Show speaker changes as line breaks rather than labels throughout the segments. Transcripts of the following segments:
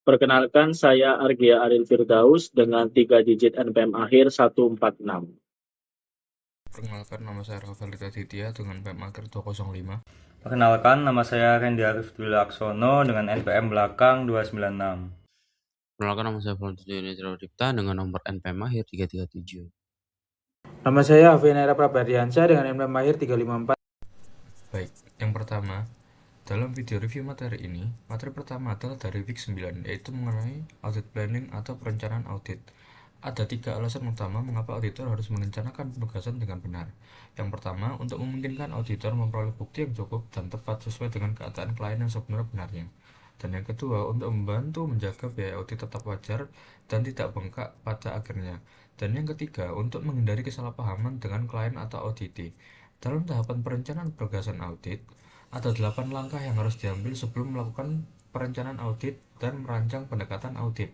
Perkenalkan, saya Argia Aril Firdaus dengan 3 digit NPM akhir 146.
Perkenalkan, nama saya Rafael Aditya dengan PM akhir 205.
Perkenalkan, nama saya Randy Arif Dwi Laksono dengan NPM belakang 296.
Perkenalkan, nama saya Valentino Dipta dengan nomor NPM akhir 337.
Nama saya Avinera Prabadiansyah dengan NPM akhir 354.
Baik, yang pertama, dalam video review materi ini, materi pertama adalah dari week 9, yaitu mengenai audit planning atau perencanaan audit. Ada 3 alasan utama mengapa auditor harus merencanakan penugasan dengan benar. Yang pertama, untuk memungkinkan auditor memperoleh bukti yang cukup dan tepat sesuai dengan keadaan klien yang sebenar-benarnya. Dan yang kedua, untuk membantu menjaga biaya audit tetap wajar dan tidak bengkak pada akhirnya. Dan yang ketiga, untuk menghindari kesalahpahaman dengan klien atau auditi. Dalam tahapan perencanaan penugasan audit, ada 8 langkah yang harus diambil sebelum melakukan perencanaan audit dan merancang pendekatan audit,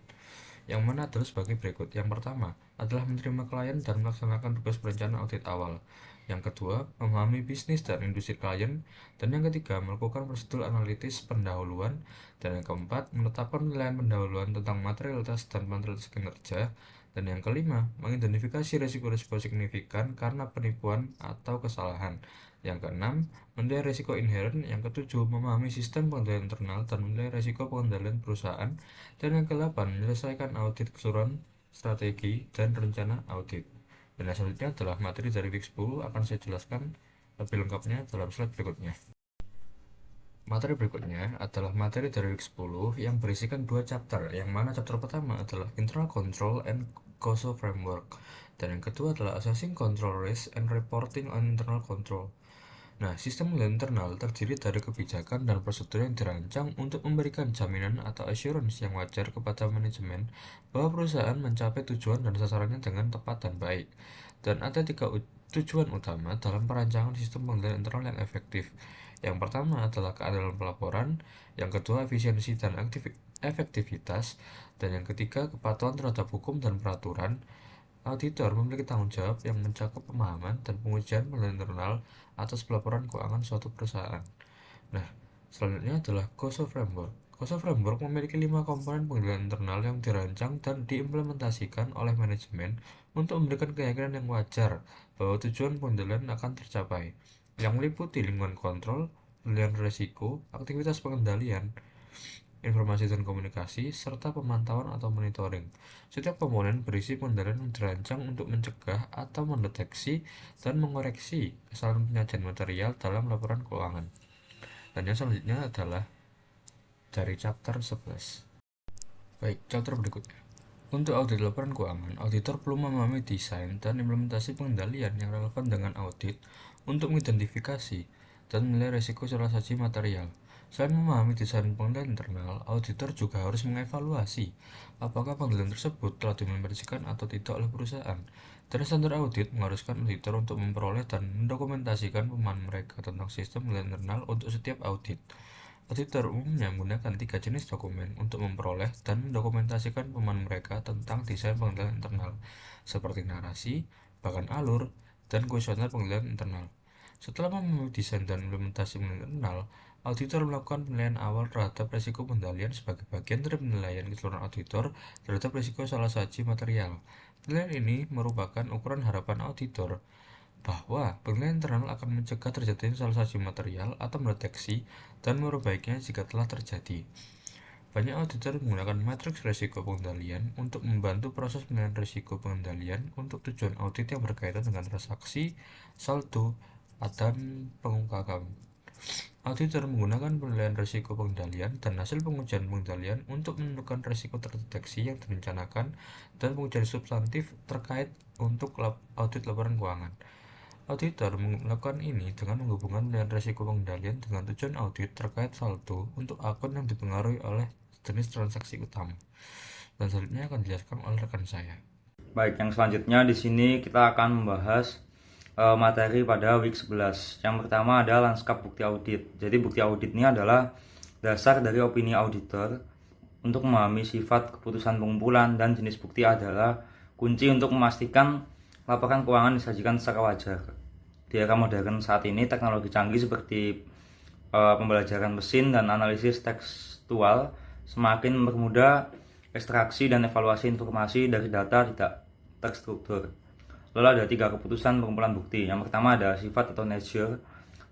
yang mana adalah sebagai berikut. Yang pertama adalah menerima klien dan melaksanakan tugas perencanaan audit awal. Yang kedua, memahami bisnis dan industri klien. Dan yang ketiga, melakukan prosedur analitis pendahuluan. Dan yang keempat, menetapkan penilaian pendahuluan tentang materialitas dan materialitas kinerja. Dan yang kelima, mengidentifikasi risiko-risiko signifikan karena penipuan atau kesalahan. Yang keenam, menilai risiko inherent. Yang ketujuh, memahami sistem pengendalian internal dan menilai risiko pengendalian perusahaan. Dan yang ke-8, menyelesaikan audit keseluruhan strategi dan rencana audit. Dan yang selanjutnya adalah materi dari week 10, akan saya jelaskan lebih lengkapnya dalam slide berikutnya. Materi berikutnya adalah materi dari week 10 yang berisikan 2 chapter, yang mana chapter pertama adalah Internal Control and COSO Framework, dan yang kedua adalah Assessing Control Risk and Reporting on Internal Control. Nah, sistem penilaian internal terdiri dari kebijakan dan prosedur yang dirancang untuk memberikan jaminan atau assurance yang wajar kepada manajemen bahwa perusahaan mencapai tujuan dan sasarannya dengan tepat dan baik. Dan ada 3 tujuan utama dalam perancangan sistem penilaian internal yang efektif. Yang pertama adalah keadilan pelaporan, yang kedua efisiensi dan efektivitas, dan yang ketiga kepatuhan terhadap hukum dan peraturan. Auditor memiliki tanggung jawab yang mencakup pemahaman dan pengujian penilaian internal atas pelaporan keuangan suatu perusahaan. Nah, selanjutnya adalah COSO Framework. COSO Framework memiliki 5 komponen penilaian internal yang dirancang dan diimplementasikan oleh manajemen untuk memberikan keyakinan yang wajar bahwa tujuan penilaian akan tercapai, yang meliputi lingkungan kontrol, penilaian risiko, aktivitas pengendalian, informasi dan komunikasi, serta pemantauan atau monitoring. Setiap komponen berisi pengendalian yang dirancang untuk mencegah atau mendeteksi dan mengoreksi kesalahan penyajian material dalam laporan keuangan. Dan yang selanjutnya adalah dari chapter 11. Baik, chapter berikutnya. Untuk audit laporan keuangan, auditor perlu memahami desain dan implementasi pengendalian yang relevan dengan audit untuk mengidentifikasi dan menilai risiko salah satu material. Selain memahami desain pengendalian internal, auditor juga harus mengevaluasi apakah pengendalian tersebut telah diimplementasikan atau tidak oleh perusahaan. Dan standar audit mengharuskan auditor untuk memperoleh dan mendokumentasikan pemahaman mereka tentang sistem pengendalian internal untuk setiap audit. Auditor umumnya menggunakan 3 jenis dokumen untuk memperoleh dan mendokumentasikan pemahaman mereka tentang desain pengendalian internal, seperti narasi, bahkan alur, dan kuesioner pengendalian internal. Setelah memahami desain dan implementasi pengendalian internal, auditor melakukan penilaian awal terhadap risiko pengendalian sebagai bagian dari penilaian keseluruhan auditor terhadap risiko salah satu material. Penilaian ini merupakan ukuran harapan auditor bahwa penilaian internal akan mencegah terjadinya salah satu material atau mendeteksi dan meperbaikinya jika telah terjadi. Banyak auditor menggunakan matriks risiko pengendalian untuk membantu proses penilaian risiko pengendalian untuk tujuan audit yang berkaitan dengan transaksi, saldo, dan pengungkapan. Auditor menggunakan penilaian risiko pengendalian dan hasil pengujian pengendalian untuk menentukan risiko terdeteksi yang direncanakan dan pengujian substantif terkait untuk audit laporan keuangan. Auditor melakukan ini dengan menghubungkan penilaian risiko pengendalian dengan tujuan audit terkait saldo untuk akun yang dipengaruhi oleh jenis transaksi utama. Dan selanjutnya akan dijelaskan oleh rekan saya.
Baik, yang selanjutnya di sini kita akan membahas materi pada week 11. Yang pertama adalah lanskap bukti audit. Jadi bukti audit ini adalah dasar dari opini auditor untuk memahami sifat keputusan pengumpulan, dan jenis bukti adalah kunci untuk memastikan laporan keuangan disajikan secara wajar. Di era modern saat ini, teknologi canggih seperti pembelajaran mesin dan analisis tekstual semakin mempermudah ekstraksi dan evaluasi informasi dari data tidak terstruktur. Lalu ada 3 keputusan pengumpulan bukti. Yang pertama ada sifat atau nature,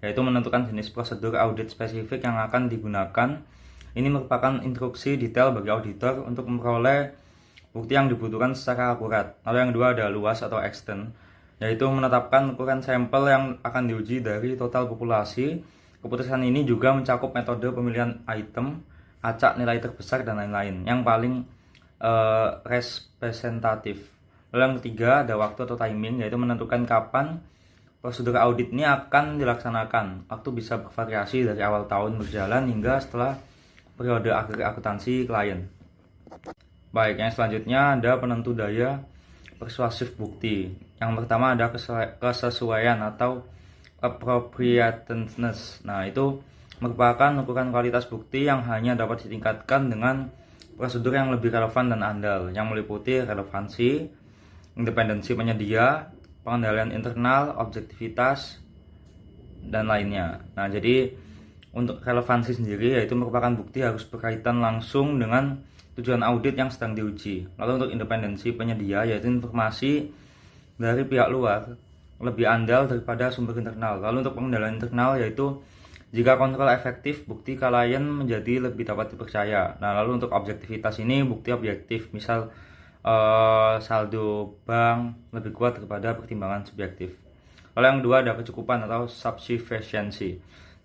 yaitu menentukan jenis prosedur audit spesifik yang akan digunakan. Ini merupakan instruksi detail bagi auditor untuk memperoleh bukti yang dibutuhkan secara akurat. Lalu yang kedua ada luas atau extent, yaitu menetapkan ukuran sampel yang akan diuji dari total populasi. Keputusan ini juga mencakup metode pemilihan item, acak nilai terbesar, dan lain-lain yang paling representatif. Lalu yang ketiga ada waktu atau timing, yaitu menentukan kapan prosedur audit ini akan dilaksanakan. Waktu bisa bervariasi dari awal tahun berjalan hingga setelah periode akhir akuntansi klien. Baik, yang selanjutnya ada penentu daya persuasif bukti. Yang pertama ada kesesuaian atau appropriateness. Nah, itu merupakan ukuran kualitas bukti yang hanya dapat ditingkatkan dengan prosedur yang lebih relevan dan andal, yang meliputi relevansi, independensi penyedia, pengendalian internal, objektivitas, dan lainnya. Nah, jadi untuk relevansi sendiri yaitu merupakan bukti harus berkaitan langsung dengan tujuan audit yang sedang diuji. Lalu untuk independensi penyedia yaitu informasi dari pihak luar lebih andal daripada sumber internal. Lalu untuk pengendalian internal yaitu jika kontrol efektif, bukti klien menjadi lebih dapat dipercaya. Nah, lalu untuk objektivitas ini bukti objektif, misal saldo bank lebih kuat daripada pertimbangan subjektif. Lalu yang kedua ada kecukupan atau sufficiency.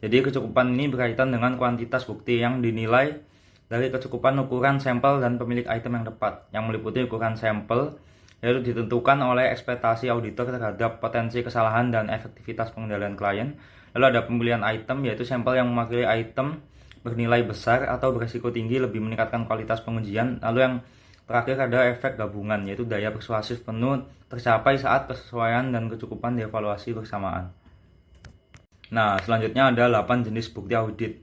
Jadi kecukupan ini berkaitan dengan kuantitas bukti yang dinilai dari kecukupan ukuran sampel dan pemilik item yang tepat, yang meliputi ukuran sampel yaitu ditentukan oleh ekspektasi auditor terhadap potensi kesalahan dan efektivitas pengendalian klien. Lalu ada pemilihan item, yaitu sampel yang mewakili item bernilai besar atau berisiko tinggi lebih meningkatkan kualitas pengujian. Lalu yang terakhir ada efek gabungan, yaitu daya persuasif penuh tercapai saat kesesuaian dan kecukupan dievaluasi bersamaan. Nah, selanjutnya ada 8 jenis bukti audit.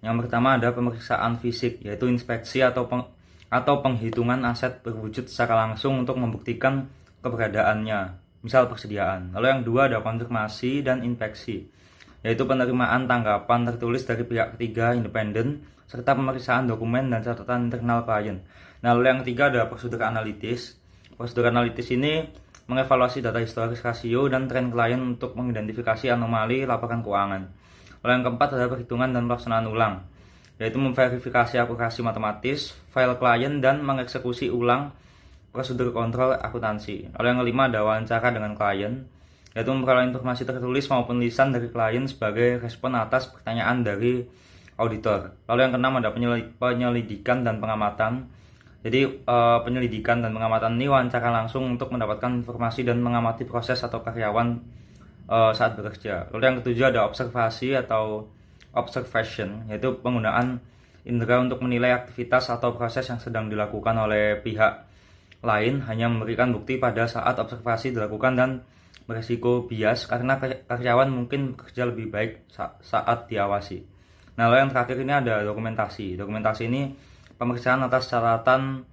Yang pertama ada pemeriksaan fisik, yaitu inspeksi atau penghitungan aset berwujud secara langsung untuk membuktikan keberadaannya, misal persediaan. Lalu yang kedua ada konfirmasi dan inspeksi, yaitu penerimaan tanggapan tertulis dari pihak ketiga independen, serta pemeriksaan dokumen dan catatan internal klien. Nah, lalu yang ketiga ada prosedur analitis. Prosedur analitis ini mengevaluasi data historis rasio dan tren klien untuk mengidentifikasi anomali laporan keuangan. Lalu yang keempat ada perhitungan dan pelaksanaan ulang, yaitu memverifikasi akurasi matematis, file klien, dan mengeksekusi ulang prosedur kontrol akuntansi. Lalu yang kelima ada wawancara dengan klien, yaitu memperoleh informasi tertulis maupun lisan dari klien sebagai respon atas pertanyaan dari auditor. Lalu yang keenam ada penyelidikan dan pengamatan. Jadi penyelidikan dan pengamatan ini wawancara langsung untuk mendapatkan informasi dan mengamati proses atau karyawan saat bekerja. Lalu yang ketujuh ada observasi atau observation, yaitu penggunaan indera untuk menilai aktivitas atau proses yang sedang dilakukan oleh pihak lain, hanya memberikan bukti pada saat observasi dilakukan dan berisiko bias karena karyawan mungkin bekerja lebih baik saat diawasi. Nah, lalu yang terakhir ini ada dokumentasi. Dokumentasi ini pemeriksaan atas catatan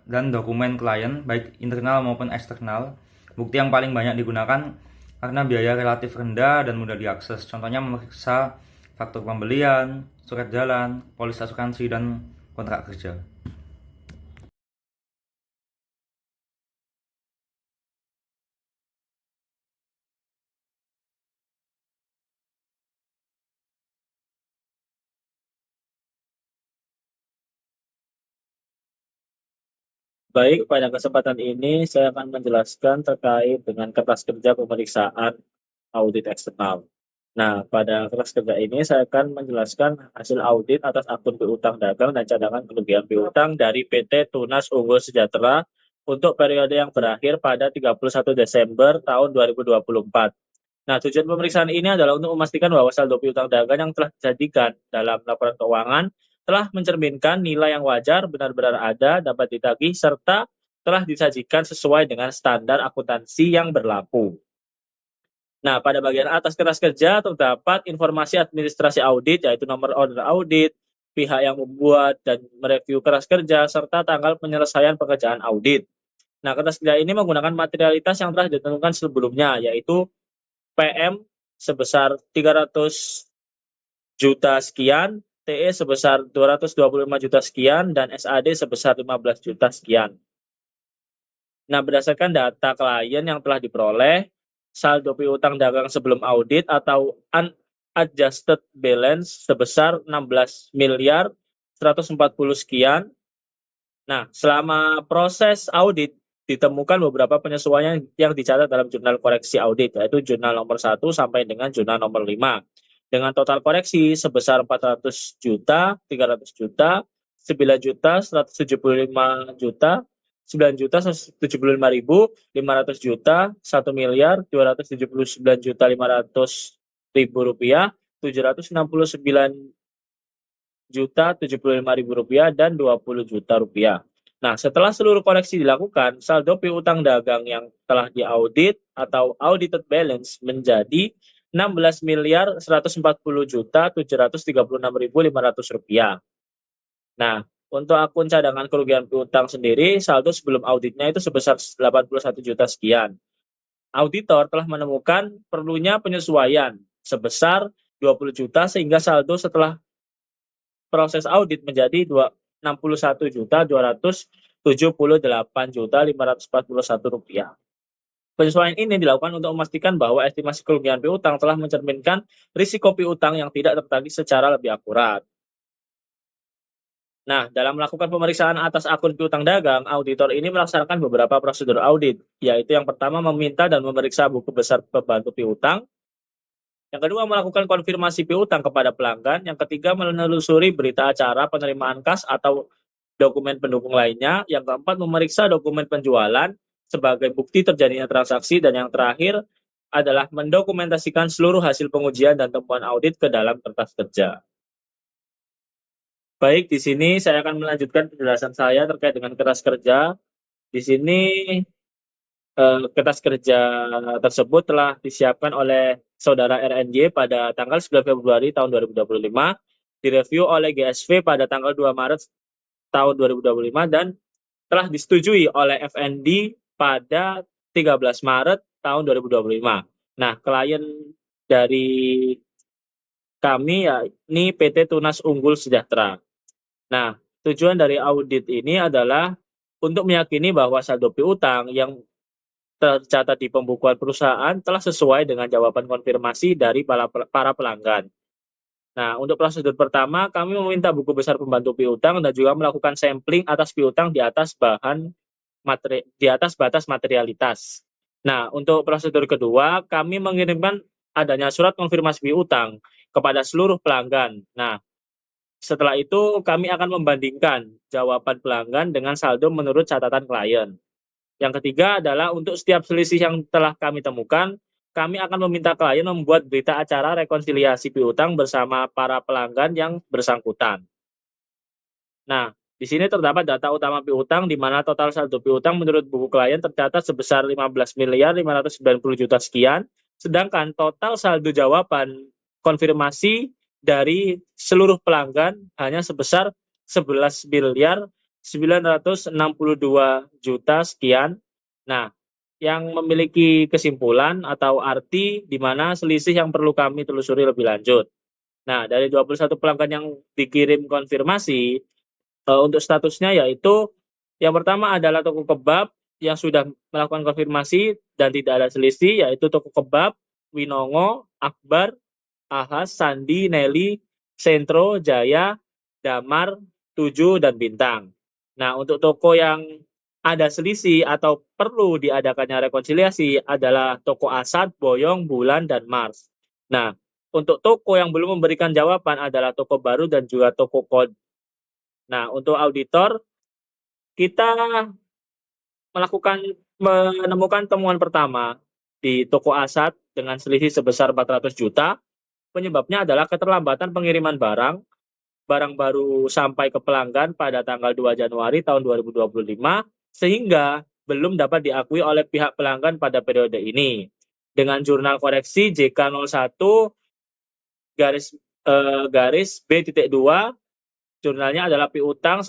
dan dokumen klien, baik internal maupun eksternal. Bukti yang paling banyak digunakan karena biaya relatif rendah dan mudah diakses. Contohnya memeriksa faktur pembelian, surat jalan, polis asuransi, dan kontrak kerja.
Baik, pada kesempatan ini saya akan menjelaskan terkait dengan kertas kerja pemeriksaan audit eksternal. Nah, pada kertas kerja ini saya akan menjelaskan hasil audit atas akun piutang dagang dan cadangan kerugian piutang dari PT Tunas Unggul Sejahtera untuk periode yang berakhir pada 31 Desember tahun 2024. Nah, tujuan pemeriksaan ini adalah untuk memastikan bahwa saldo piutang dagang yang telah dijadikan dalam laporan keuangan telah mencerminkan nilai yang wajar, benar-benar ada, dapat ditagih, serta telah disajikan sesuai dengan standar akuntansi yang berlaku. Nah, pada bagian atas kertas kerja terdapat informasi administrasi audit, yaitu nomor order audit, pihak yang membuat dan mereview kertas kerja, serta tanggal penyelesaian pekerjaan audit. Nah, kertas kerja ini menggunakan materialitas yang telah ditentukan sebelumnya, yaitu PM sebesar 300 juta sekian, TE sebesar 225 juta sekian, dan SAD sebesar 15 juta sekian. Nah, berdasarkan data klien yang telah diperoleh, saldo piutang dagang sebelum audit atau unadjusted balance sebesar 16 miliar 140 sekian. Nah, selama proses audit ditemukan beberapa penyesuaian yang dicatat dalam jurnal koreksi audit, yaitu jurnal nomor 1 sampai dengan jurnal nomor 5. Dengan total koreksi sebesar 400 juta, 300 juta, 9 juta, 175 juta, 9 juta, 175 ribu, 500 juta, 1 miliar, 279 juta 500 ribu rupiah, 769 juta 75 ribu rupiah, dan 20 juta rupiah. Nah, setelah seluruh koreksi dilakukan, saldo piutang dagang yang telah diaudit atau audited balance menjadi 16 miliar 140 juta 736.500 rupiah. Nah, untuk akun cadangan kerugian piutang sendiri, saldo sebelum auditnya itu sebesar 81 juta sekian. Auditor telah menemukan perlunya penyesuaian sebesar 20 juta sehingga saldo setelah proses audit menjadi 61 juta 278 juta 541 rupiah. Penyesuaian ini dilakukan untuk memastikan bahwa estimasi kerugian piutang telah mencerminkan risiko piutang yang tidak tertagih secara lebih akurat. Nah, dalam melakukan pemeriksaan atas akun piutang dagang, auditor ini melaksanakan beberapa prosedur audit, yaitu yang pertama meminta dan memeriksa buku besar pembantu piutang, yang kedua melakukan konfirmasi piutang kepada pelanggan, yang ketiga menelusuri berita acara penerimaan kas atau dokumen pendukung lainnya, yang keempat memeriksa dokumen penjualan sebagai bukti terjadinya transaksi, dan yang terakhir adalah mendokumentasikan seluruh hasil pengujian dan temuan audit ke dalam kertas kerja. Baik, di sini saya akan melanjutkan penjelasan saya terkait dengan kertas kerja. Di sini kertas kerja tersebut telah disiapkan oleh saudara RNJ pada tanggal 9 Februari tahun 2025, direview oleh GSV pada tanggal 2 Maret tahun 2025, dan telah disetujui oleh FND pada 13 Maret tahun 2025. Nah, klien dari kami yakni PT Tunas Unggul Sejahtera. Nah, tujuan dari audit ini adalah untuk meyakini bahwa saldo piutang yang tercatat di pembukuan perusahaan telah sesuai dengan jawaban konfirmasi dari para pelanggan. Nah, untuk prosedur pertama, kami meminta buku besar pembantu piutang dan juga melakukan sampling atas piutang di atas batas materialitas. Nah, untuk prosedur kedua, kami mengirimkan adanya surat konfirmasi piutang kepada seluruh pelanggan. Nah, setelah itu kami akan membandingkan jawaban pelanggan dengan saldo menurut catatan klien. Yang ketiga adalah untuk setiap selisih yang telah kami temukan, kami akan meminta klien membuat berita acara rekonsiliasi piutang bersama para pelanggan yang bersangkutan. Nah, di sini terdapat data utama piutang di mana total saldo piutang menurut buku klien tercatat sebesar 15 miliar 590 juta sekian, sedangkan total saldo jawaban konfirmasi dari seluruh pelanggan hanya sebesar 11 miliar 962 juta sekian. Nah, yang memiliki kesimpulan atau arti di mana selisih yang perlu kami telusuri lebih lanjut. Nah, dari 21 pelanggan yang dikirim konfirmasi, untuk statusnya yaitu yang pertama adalah toko kebab yang sudah melakukan konfirmasi dan tidak ada selisih, yaitu toko kebab Winongo, Akbar, Ahas, Sandi, Nelly, Sentro, Jaya, Damar, 7, dan Bintang. Nah, untuk toko yang ada selisih atau perlu diadakannya rekonsiliasi adalah toko Asad, Boyong, Bulan, dan Mars. Nah, untuk toko yang belum memberikan jawaban adalah toko baru dan juga toko kode. Nah, untuk auditor, kita menemukan temuan pertama di toko Asad dengan selisih sebesar 400 juta. Penyebabnya adalah keterlambatan pengiriman barang baru sampai ke pelanggan pada tanggal 2 Januari tahun 2025, sehingga belum dapat diakui oleh pihak pelanggan pada periode ini. Dengan jurnal koreksi JK01 garis B.2, jurnalnya adalah piutang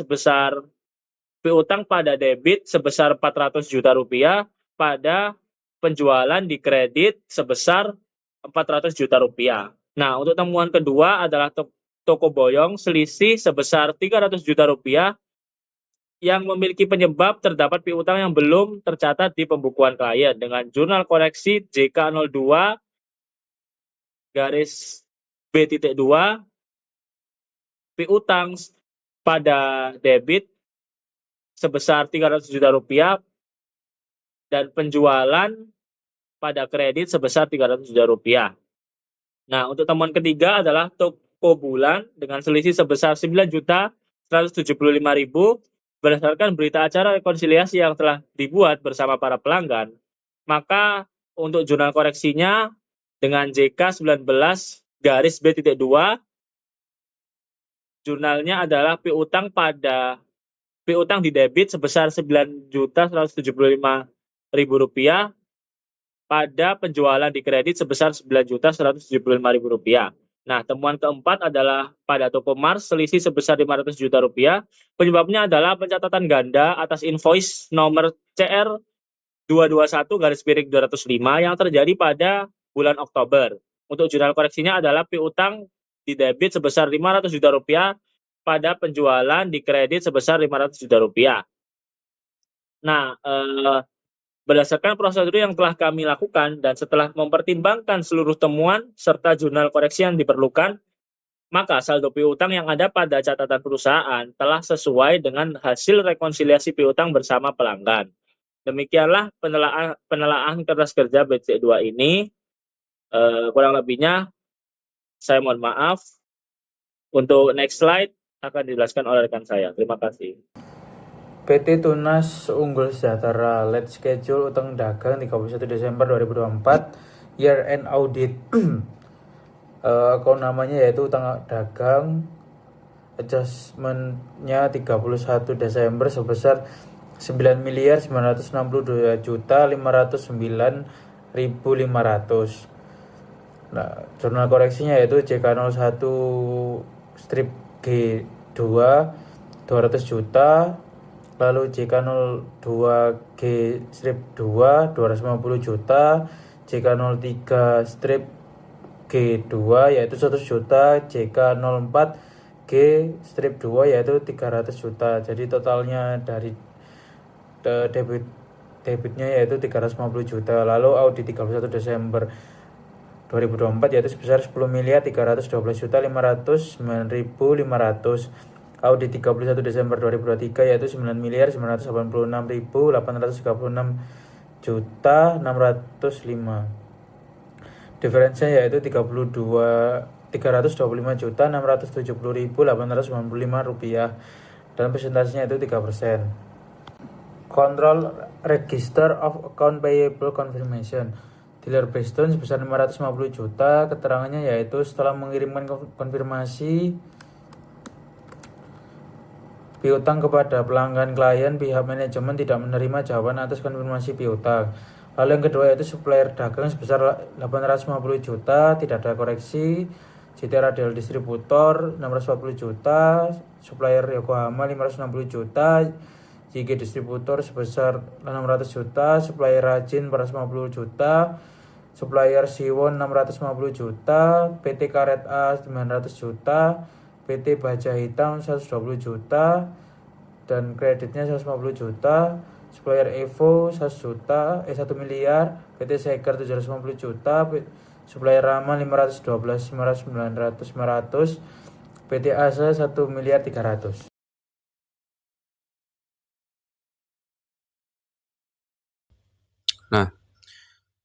pada debit sebesar 400 juta rupiah pada penjualan di kredit sebesar 400 juta rupiah. Nah, untuk temuan kedua adalah toko boyong selisih sebesar 300 juta rupiah yang memiliki penyebab terdapat piutang yang belum tercatat di pembukuan klien dengan jurnal koreksi JK02 garis B.2 piutang pada debit sebesar 300 juta rupiah dan penjualan pada kredit sebesar 300 juta rupiah. Nah, untuk temuan ketiga adalah toko bulan dengan selisih sebesar 9.175.000 berdasarkan berita acara rekonsiliasi yang telah dibuat bersama para pelanggan. Maka untuk jurnal koreksinya dengan JK 19 garis B.2 jurnalnya adalah piutang di debit sebesar 9.175.000 rupiah pada penjualan di kredit sebesar 9.175.000 rupiah. Nah, temuan keempat adalah pada toko Mars selisih sebesar 500 juta rupiah. Penyebabnya adalah pencatatan ganda atas invoice nomor CR 221/205 yang terjadi pada bulan Oktober. Untuk jurnal koreksinya adalah piutang di debit sebesar 500 juta rupiah pada penjualan di kredit sebesar 500 juta rupiah. Nah, berdasarkan prosedur yang telah kami lakukan dan setelah mempertimbangkan seluruh temuan serta jurnal koreksi yang diperlukan, maka saldo piutang yang ada pada catatan perusahaan telah sesuai dengan hasil rekonsiliasi piutang bersama pelanggan. Demikianlah penelaahan kertas kerja BC2 ini. Kurang lebihnya saya mohon maaf. Untuk next slide akan dijelaskan oleh rekan saya. Terima kasih.
PT Tunas Unggul Sejahtera Late Schedule Utang Dagang 31 Desember 2024 Year End Audit. Akun namanya yaitu utang dagang, adjustmentnya 31 Desember sebesar 9.962.509.500. Nah, jurnal koreksinya yaitu JK01 strip G2 200 juta, lalu JK02G strip 2 250 juta, JK03 strip G2 yaitu 100 juta, JK04G strip 2 yaitu 300 juta. Jadi totalnya dari debitnya yaitu 350 juta. Lalu audit 31 Desember 2024 yaitu sebesar 10.312.509.500. Audit 31 Desember 2023 yaitu 9.986.836.605. Diferensinya yaitu 325.670.895 rupiah dan persentasenya itu 3%. Control Register of Account Payable Confirmation Dealer Bestone sebesar 550 juta. Keterangannya yaitu setelah mengirimkan konfirmasi piutang kepada pelanggan klien, pihak manajemen tidak menerima jawaban atas konfirmasi piutang. Lalu yang kedua yaitu supplier dagang sebesar 850 juta, tidak ada koreksi. JT Radial Distributor 640 juta, supplier Yokohama 560 juta, JG Distributor sebesar 600 juta, supplier Rajin 450 juta, supplier Siwon 650 juta, PT Karet A 900 juta, PT Baja Hitam 120 juta, dan kreditnya 150 juta, supplier Evo 1 miliar, PT Seger 750 juta, supplier Rama 512, 500, PT Asa 1.300.000.
Nah,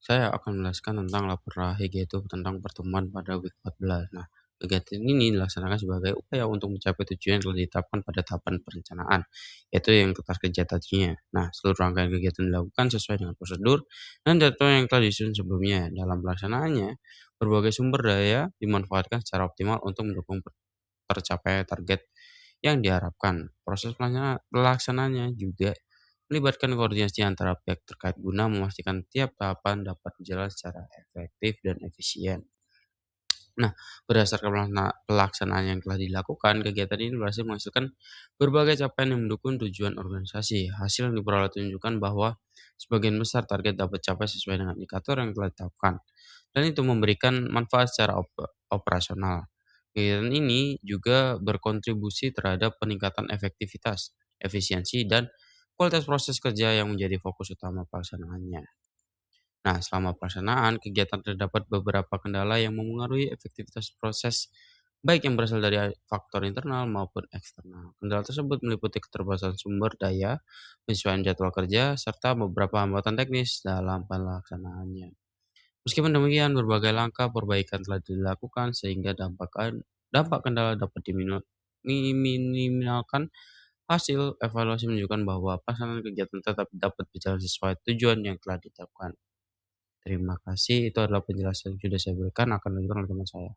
saya akan menjelaskan tentang laporan HG itu tentang pertemuan pada week 14. Nah, kegiatan ini dilaksanakan sebagai upaya untuk mencapai tujuan yang telah ditetapkan pada tahapan perencanaan, yaitu yang kertas kerja tadinya. Nah, seluruh rangkaian kegiatan dilakukan sesuai dengan prosedur dan jadwal yang telah disusun sebelumnya. Dalam pelaksanaannya, berbagai sumber daya dimanfaatkan secara optimal untuk mendukung tercapainya target yang diharapkan. Proses pelaksanaannya juga melibatkan koordinasi antara pihak terkait guna memastikan tiap tahapan dapat berjalan secara efektif dan efisien. Nah, berdasarkan pelaksanaan yang telah dilakukan, kegiatan ini berhasil menghasilkan berbagai capaian yang mendukung tujuan organisasi. Hasil yang diperoleh tunjukkan bahwa sebagian besar target dapat capai sesuai dengan indikator yang telah ditetapkan, dan itu memberikan manfaat secara operasional. Kegiatan ini juga berkontribusi terhadap peningkatan efektivitas, efisiensi, dan kualitas proses kerja yang menjadi fokus utama pelaksanaannya. Nah, selama pelaksanaan, kegiatan terdapat beberapa kendala yang memengaruhi efektivitas proses, baik yang berasal dari faktor internal maupun eksternal. Kendala tersebut meliputi keterbatasan sumber daya, penyesuaian jadwal kerja, serta beberapa hambatan teknis dalam pelaksanaannya. Meskipun demikian, berbagai langkah perbaikan telah dilakukan sehingga dampak kendala dapat diminimalkan. Hasil evaluasi menunjukkan bahwa pelaksanaan kegiatan tetap dapat berjalan sesuai tujuan yang telah ditetapkan. Terima kasih, itu adalah penjelasan yang sudah saya berikan, akan dilanjutkan oleh teman saya.